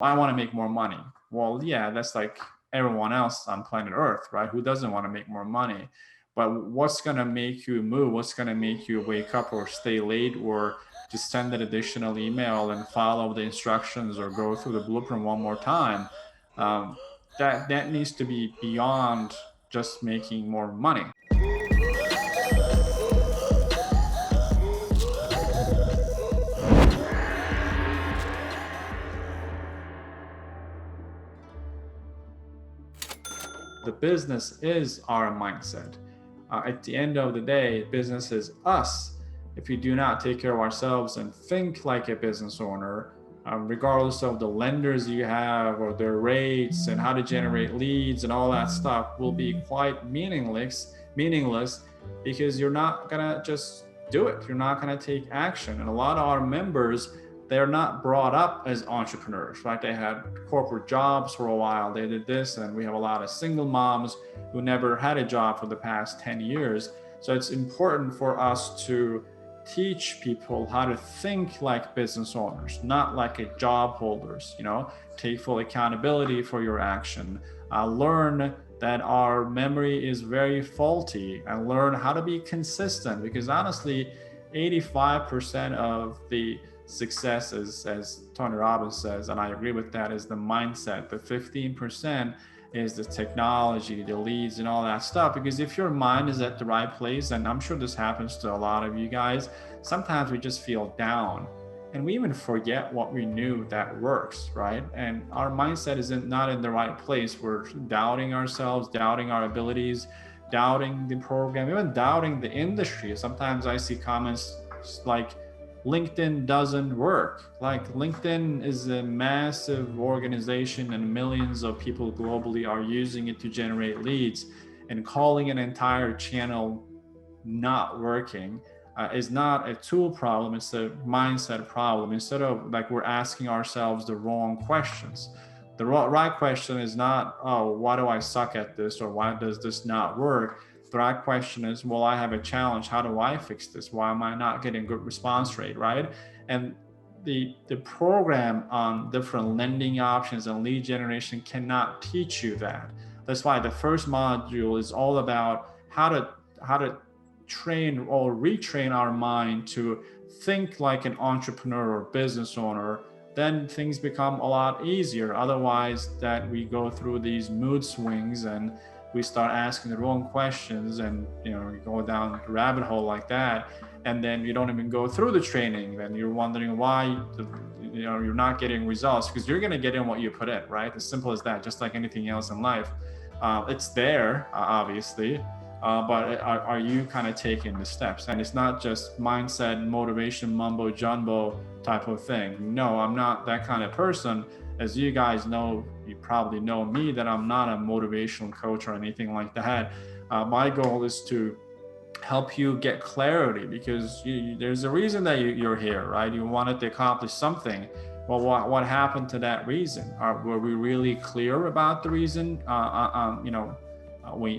I want to make more money. Well, yeah, that's like everyone else on planet Earth, right? Who doesn't want to make more money? But what's going to make you move? What's going to make you wake up or stay late or just send an additional email and follow the instructions or go through the blueprint one more time? Um, that needs to be beyond just making more money. The business is our mindset. At the end of the day, business is us. If we do not take care of ourselves and think like a business owner, regardless of the lenders you have or their rates and how to generate leads and all that stuff, will be quite meaningless because you're not gonna just do it. You're not gonna take action. And a lot of our members, they're not brought up as entrepreneurs, right? They had corporate jobs for a while, they did this, and we have a lot of single moms who never had a job for the past 10 years. So it's important for us to teach people how to think like business owners, not like a job holders, take full accountability for your action, learn that our memory is very faulty, and learn how to be consistent, because honestly, 85% of the success is, as Tony Robbins says, and I agree with that, is the mindset. The 15% is the technology, the leads, and all that stuff. Because if your mind is at the right place, and I'm sure this happens to a lot of you guys, sometimes we just feel down and we even forget what we knew that works, right? And our mindset is not in the right place. We're doubting ourselves, doubting our abilities, doubting the program, even doubting the industry. Sometimes I see comments like, LinkedIn doesn't work. Like, LinkedIn is a massive organization and millions of people globally are using it to generate leads, and calling an entire channel not working is not a tool problem, it's a mindset problem. Instead of, like, we're asking ourselves the wrong questions. The right question is not, oh, why do I suck at this, or why does this not work? The right question is, well, I have a challenge. How do I fix this? Why am I not getting good response rate, right? And the program on different lending options and lead generation cannot teach you that. That's why the first module is all about how to train or retrain our mind to think like an entrepreneur or business owner. Then things become a lot easier. Otherwise, that we go through these mood swings and we start asking the wrong questions, and you go down a rabbit hole like that, and then you don't even go through the training. Then you're wondering why you're not getting results, because you're going to get in what you put in, right? As simple as that. Just like anything else in life, it's there, obviously, but are you kind of taking the steps? And it's not just mindset, motivation, mumbo jumbo type of thing. No, I'm not that kind of person. As you guys know, you probably know me, that I'm not a motivational coach or anything like that. My goal is to help you get clarity, because there's a reason that you're here, right? You wanted to accomplish something. Well, what happened to that reason? Were we really clear about the reason? When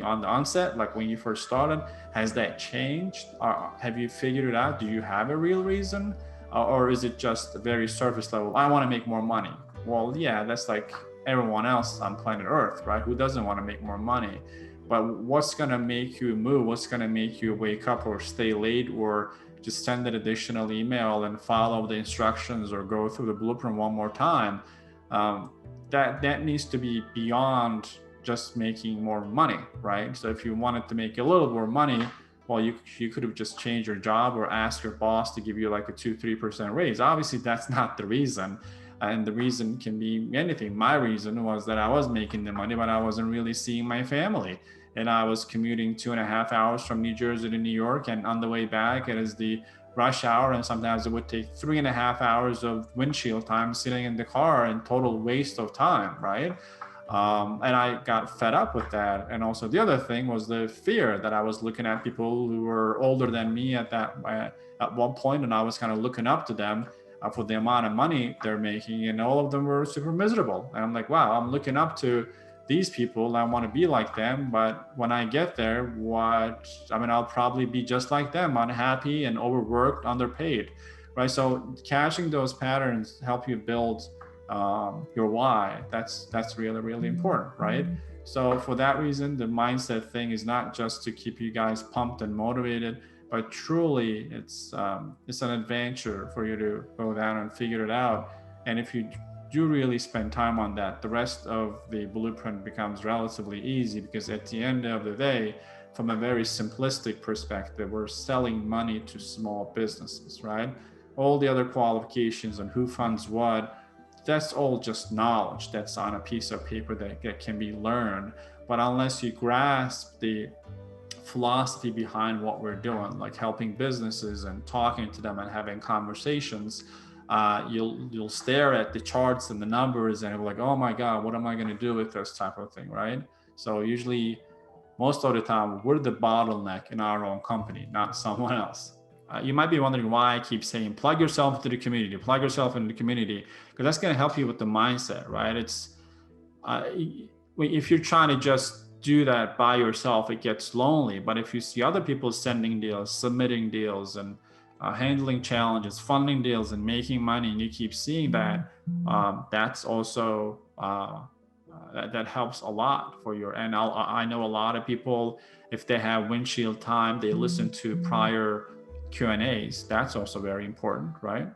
on the onset, like when you first started, has that changed? Have you figured it out? Do you have a real reason? Or is it just a very surface level? I want to make more money. Well, yeah, that's like everyone else on planet Earth, right? Who doesn't want to make more money? But what's going to make you move? What's going to make you wake up or stay late or just send an additional email and follow the instructions or go through the blueprint one more time? That needs to be beyond just making more money, right? So if you wanted to make a little more money, well, you could have just changed your job or asked your boss to give you like a 2-3% raise. Obviously, that's not the reason. And the reason can be anything. My reason was that I was making the money, but I wasn't really seeing my family. And I was commuting 2.5 hours from New Jersey to New York. And on the way back, it is the rush hour. And sometimes it would take 3.5 hours of windshield time sitting in the car, and total waste of time, right? And I got fed up with that. And also the other thing was the fear that I was looking at people who were older than me at one point, and I was kind of looking up to them for the amount of money they're making, and all of them were super miserable. And I'm like, wow, I'm looking up to these people. I want to be like them, but when I get there, I'll probably be just like them, unhappy and overworked, underpaid, right? So catching those patterns help you build your why. That's really, really important, right? So for that reason, the mindset thing is not just to keep you guys pumped and motivated, but truly it's an adventure for you to go down and figure it out. And if you do really spend time on that, the rest of the blueprint becomes relatively easy, because at the end of the day, from a very simplistic perspective, we're selling money to small businesses, right? All the other qualifications and who funds what, that's all just knowledge that's on a piece of paper that can be learned. But unless you grasp the philosophy behind what we're doing, like helping businesses and talking to them and having conversations, you'll stare at the charts and the numbers and you're like, oh my God, what am I going to do with this type of thing, right? So usually, most of the time, we're the bottleneck in our own company, not someone else. You might be wondering why I keep saying plug yourself into the community, plug yourself into the community, because that's going to help you with the mindset, right? It's uh, if you're trying to just do that by yourself, it gets lonely. But if you see other people sending deals, submitting deals, and handling challenges, funding deals, and making money, and you keep seeing that, that's also that helps a lot for your. And I know a lot of people, if they have windshield time, they listen to prior Q&As. That's also very important, right?